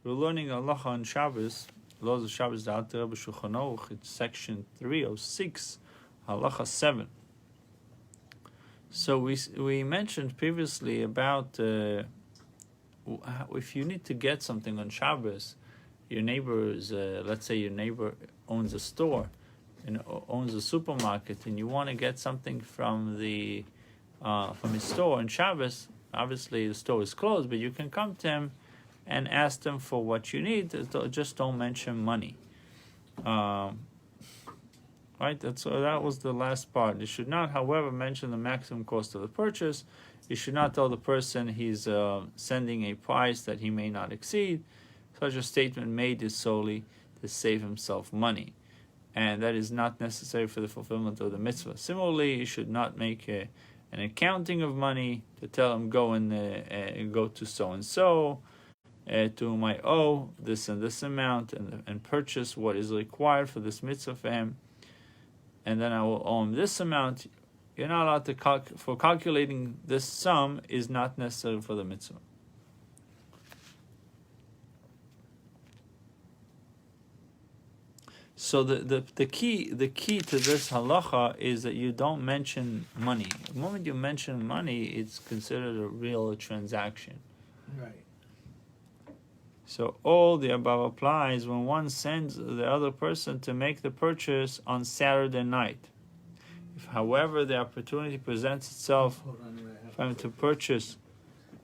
We're learning halacha on Shabbos. Laws of Shabbos, the Alter Rebbe Shulchan Aruch. It's section 306, halacha 7. So we mentioned previously about if you need to get something on Shabbos, your neighbor is, let's say your neighbor owns a store and owns a supermarket, and you want to get something from his store on Shabbos. Obviously, the store is closed, but you can come to him and ask them for what you need. Just don't mention money. Right? That was the last part. You should not, however, mention the maximum cost of the purchase. You should not tell the person he's sending a price that he may not exceed. Such a statement made is solely to save himself money, and that is not necessary for the fulfillment of the mitzvah. Similarly, you should not make an accounting of money to tell him go to so and so, to whom I owe this and this amount, and purchase what is required for this mitzvah for him, and then I will owe him this amount. You're not allowed to calculating this sum is not necessary for the mitzvah. So the key to this halacha is that you don't mention money. The moment you mention money, it's considered a real transaction. Right. So all the above applies when one sends the other person to make the purchase on Saturday night. If, however, the opportunity presents itself for him to purchase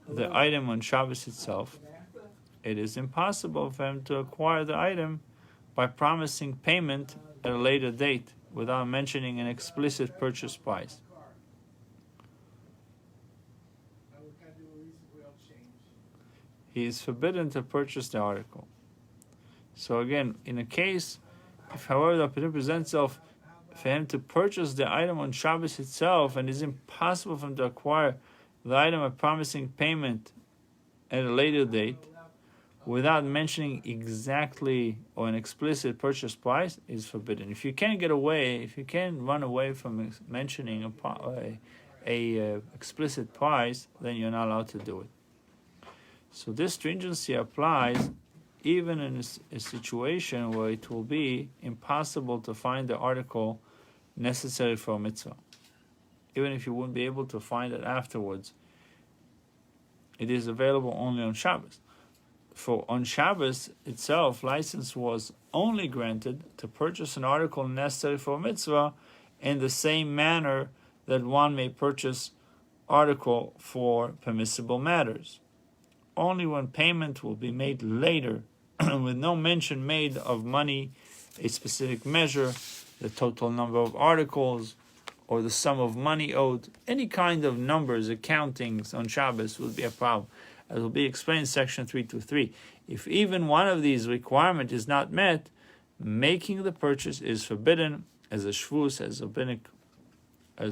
the item on Shabbos itself, it is impossible for him to acquire the item by promising payment at a later date without mentioning an explicit purchase price. He is forbidden to purchase the article. So again, in a case, if however the opportunity presents itself for him to purchase the item on Shabbos itself, and it is impossible for him to acquire the item by promising payment at a later date, without mentioning exactly or an explicit purchase price, is forbidden. If you can't run away from mentioning a explicit price, then you're not allowed to do it. So this stringency applies even in a situation where it will be impossible to find the article necessary for a mitzvah. Even if you wouldn't be able to find it afterwards, it is available only on Shabbos. For on Shabbos itself, license was only granted to purchase an article necessary for a mitzvah in the same manner that one may purchase article for permissible matters. Only when payment will be made later, with no mention made of money, a specific measure, the total number of articles, or the sum of money owed, any kind of numbers, accountings on Shabbos would be a problem. As will be explained in section 323. If even one of these requirements is not met, making the purchase is forbidden as a shvus, as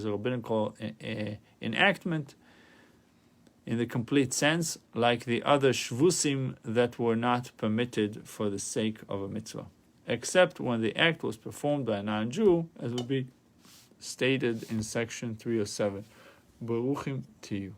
a rabbinical enactment, in the complete sense, like the other shvusim that were not permitted for the sake of a mitzvah, except when the act was performed by a non-Jew, as will be stated in section 307. Baruchim to you.